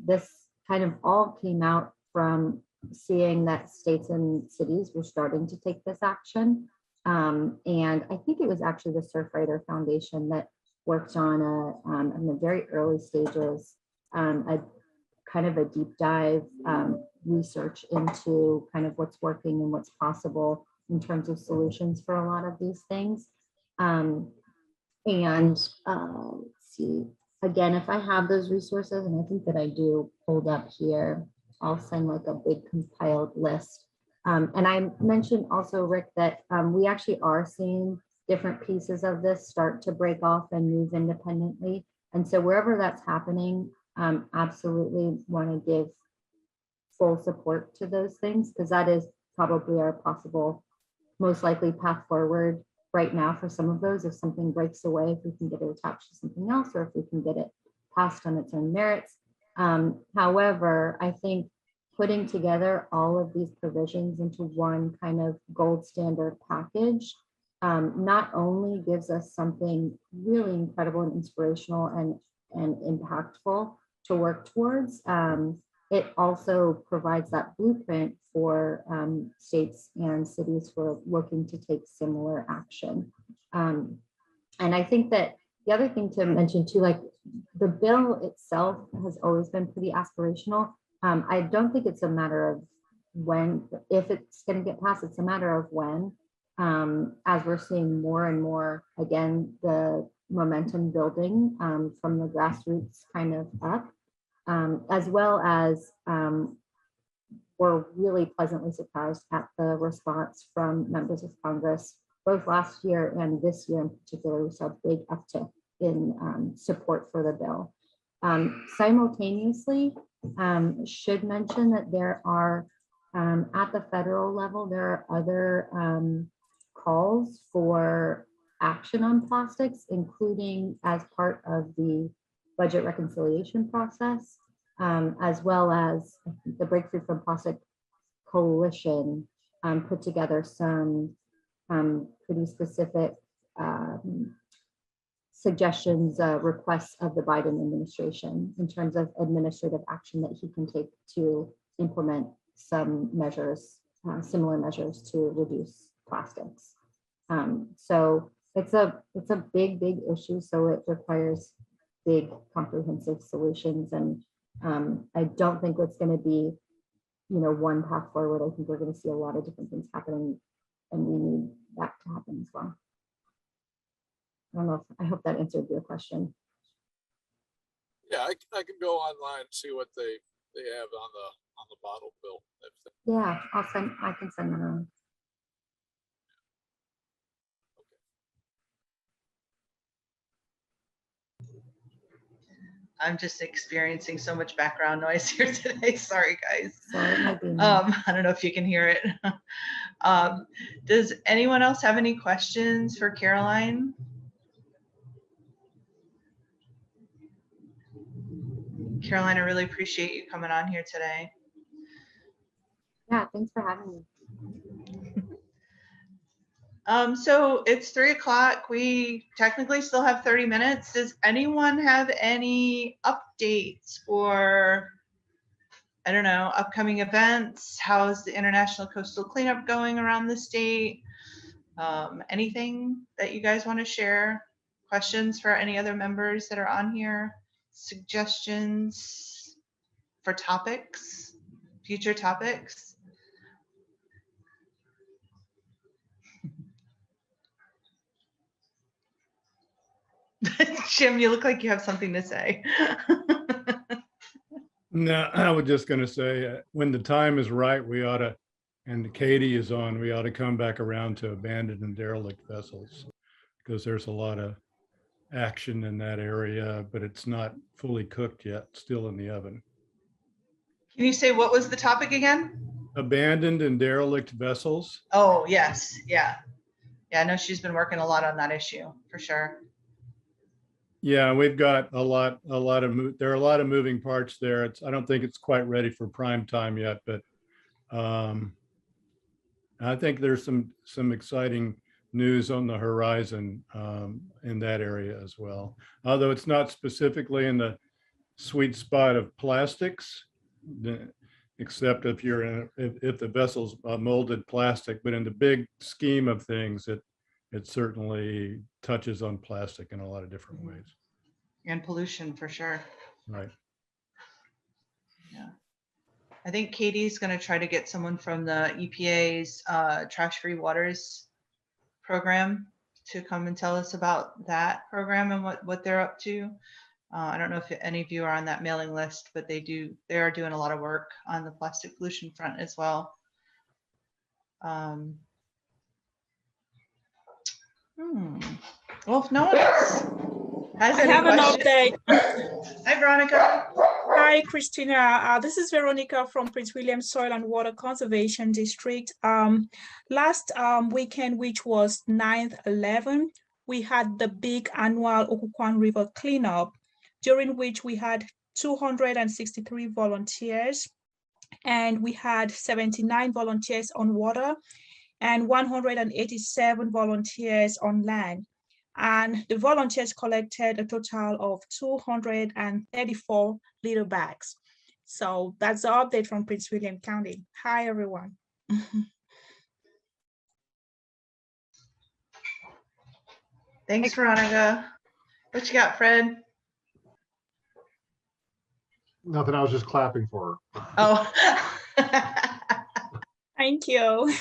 this kind of all came out from seeing that states and cities were starting to take this action. And I think it was actually the Surfrider Foundation that worked on in the very early stages, a kind of a deep dive research into kind of what's working and what's possible in terms of solutions for a lot of these things. Let's see, again, if I have those resources, and I think that I do pulled up here, I'll send like a big compiled list. And I mentioned also, Rick, that we actually are seeing different pieces of this start to break off and move independently. And so wherever that's happening, absolutely want to give full support to those things, because that is probably our possible, most likely path forward right now for some of those. If something breaks away, if we can get it attached to something else, or if we can get it passed on its own merits. However, I think putting together all of these provisions into one kind of gold standard package not only gives us something really incredible and inspirational and impactful to work towards, it also provides that blueprint for states and cities who are looking to take similar action. And I think that the other thing to mention too, like the bill itself has always been pretty aspirational. I don't think it's a matter of when, if it's going to get passed, it's a matter of when. As we're seeing more and more, again, the momentum building from the grassroots kind of up, as well as we're really pleasantly surprised at the response from members of Congress, both last year and this year in particular. We saw a big uptick in support for the bill. Simultaneously, should mention that there are, at the federal level, there are other calls for action on plastics, including as part of the budget reconciliation process, as well as the Breakthrough from Plastic Coalition put together some pretty specific suggestions, requests of the Biden administration in terms of administrative action that he can take to implement some measures, similar measures to reduce plastics. So it's a big issue. So it requires big comprehensive solutions. And I don't think it's going to be, one path forward. I think we're going to see a lot of different things happening, and we need that to happen as well. I don't know I hope that answered your question. Yeah, I can go online and see what they have on the bottle bill. Yeah, I can send that on. I'm just experiencing so much background noise here today. Sorry, guys. So it might be me. I don't know if you can hear it. Does anyone else have any questions for Caroline? Caroline, I really appreciate you coming on here today. Yeah, thanks for having me. So it's 3 o'clock. We technically still have 30 minutes. Does anyone have any updates or, I don't know, upcoming events? How's the International Coastal Cleanup going around the state? Anything that you guys want to share? Questions for any other members that are on here? Suggestions for topics, future topics? Jim, you look like you have something to say. No, I was just going to say, when the time is right, we ought to, and Katie is on, we ought to come back around to abandoned and derelict vessels, because there's a lot of action in that area, but it's not fully cooked yet, still in the oven. Can you say what was the topic again? Abandoned and derelict vessels. Oh, yes. Yeah. Yeah, I know she's been working a lot on that issue for sure. Yeah, we've got there are a lot of moving parts there. I don't think it's quite ready for prime time yet, but I think there's some exciting news on the horizon in that area as well. Although it's not specifically in the sweet spot of plastics, except if if the vessel's molded plastic, but in the big scheme of things, it certainly touches on plastic in a lot of different ways. And pollution for sure. Right. Yeah. I think Katie's going to try to get someone from the EPA's trash-free waters program to come and tell us about that program and what they're up to. I don't know if any of you are on that mailing list, but they are doing a lot of work on the plastic pollution front as well. Well, if no one else has any questions. An update. Hi, Veronica. Hi, Christina. This is Veronica from Prince William Soil and Water Conservation District. Last weekend, which was 9/11, we had the big annual Occoquan River cleanup, during which we had 263 volunteers, and we had 79 volunteers on water and 187 volunteers on land. And the volunteers collected a total of 234 litter bags. So that's the update from Prince William County. Hi, everyone. Thanks, Veronica. What you got, Fred? Nothing, I was just clapping for her. Oh. Thank you.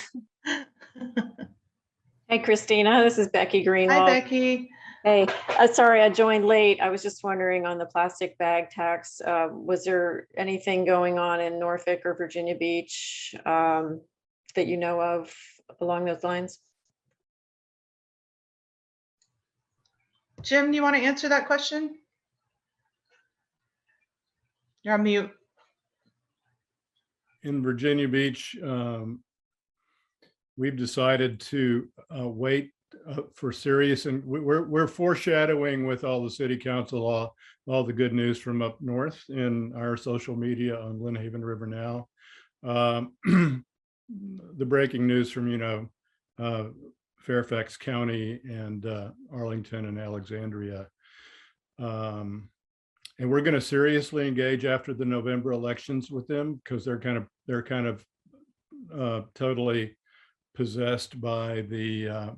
Hey, Christina, this is Becky Greenwald. Hi, Becky. Hey, sorry, I joined late. I was just wondering on the plastic bag tax, was there anything going on in Norfolk or Virginia Beach that you know of along those lines? Jim, do you want to answer that question? You're on mute. In Virginia Beach, we've decided to wait for serious, and we're foreshadowing with all the city council, all the good news from up north in our social media on Lynn Haven River Now. The breaking news from Fairfax County and Arlington and Alexandria. And we're going to seriously engage after the November elections with them, because they're kind of totally possessed by the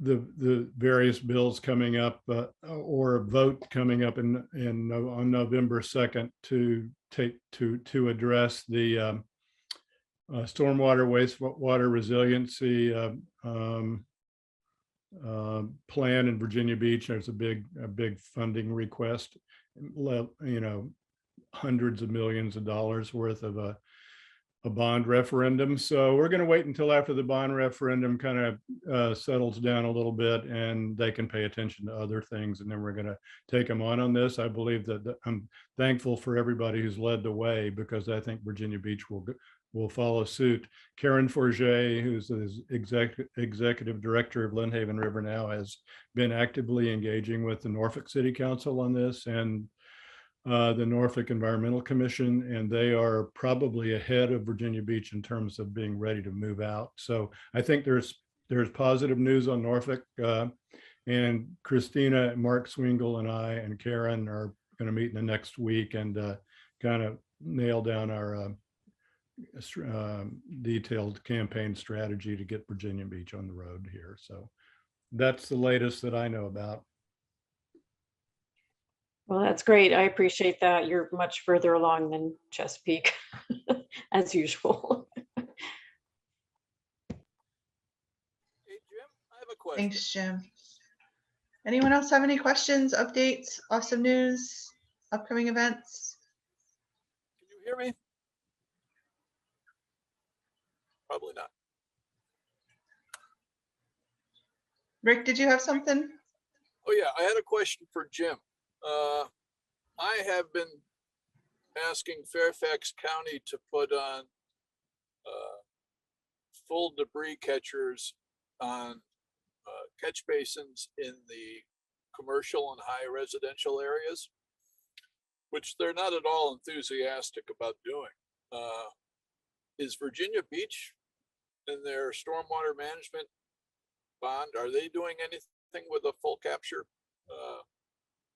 the various bills coming up or a vote coming up on November 2nd to address the stormwater wastewater resiliency plan in Virginia Beach. There's a big funding request, hundreds of millions of dollars worth of a bond referendum. So we're going to wait until after the bond referendum kind of settles down a little bit and they can pay attention to other things. And then we're going to take them on this. I believe that I'm thankful for everybody who's led the way, because I think Virginia Beach will follow suit. Karen Forget, who's the executive director of Lynnhaven River Now, has been actively engaging with the Norfolk City Council on this and the Norfolk Environmental Commission, and they are probably ahead of Virginia Beach in terms of being ready to move out. So I think there's positive news on Norfolk, and Christina, Mark Swingle, and I and Karen are going to meet in the next week and kind of nail down our detailed campaign strategy to get Virginia Beach on the road here. So that's the latest that I know about. Well, that's great. I appreciate that. You're much further along than Chesapeake, as usual. Hey, Jim, I have a question. Thanks, Jim. Anyone else have any questions, updates, awesome news, upcoming events? Can you hear me? Probably not. Rick, did you have something? Oh yeah, I had a question for Jim. I have been asking Fairfax County to put on full debris catchers on catch basins in the commercial and high residential areas, which they're not at all enthusiastic about doing. Is Virginia Beach in their stormwater management bond, are they doing anything with a full capture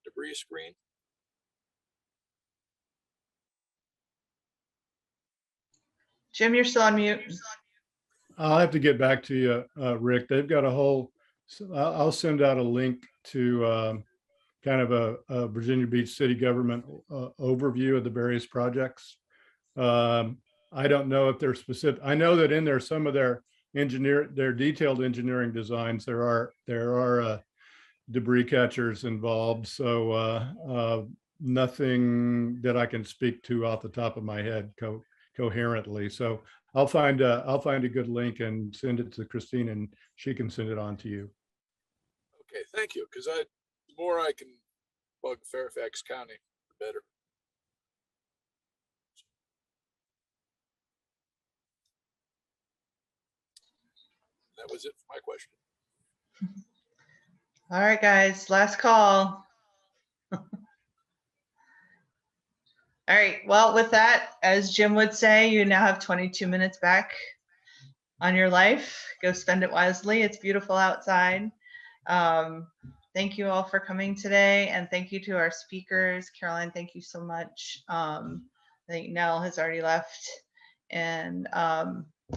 debris screen? Jim, you're still on mute. I'll have to get back to you, Rick. They've got a whole, I'll send out a link to kind of a Virginia Beach city government overview of the various projects. I don't know if they're specific. I know that in there, some of their detailed engineering designs, there are debris catchers involved. So nothing that I can speak to off the top of my head coherently. So I'll find a good link and send it to Christine, and she can send it on to you. Okay, thank you. Because the more I can bug Fairfax County, the better. That was it for my question. All right, guys, last call. All right, well, with that, as Jim would say, you now have 22 minutes back on your life. Go spend it wisely. It's beautiful outside. Thank you all for coming today, and thank you to our speakers. Caroline, thank you so much. I think Nell has already left, and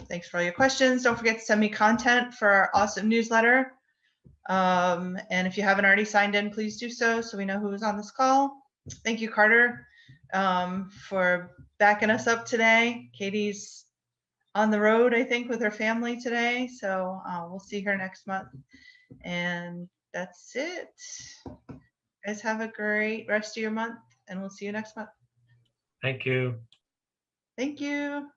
thanks for all your questions. Don't forget to send me content for our awesome newsletter. And if you haven't already signed in, please do so we know who was on this call. Thank you, Carter, for backing us up today. Katie's on the road, I think, with her family today. So we'll see her next month. And that's it. You guys have a great rest of your month, and we'll see you next month. Thank you. Thank you.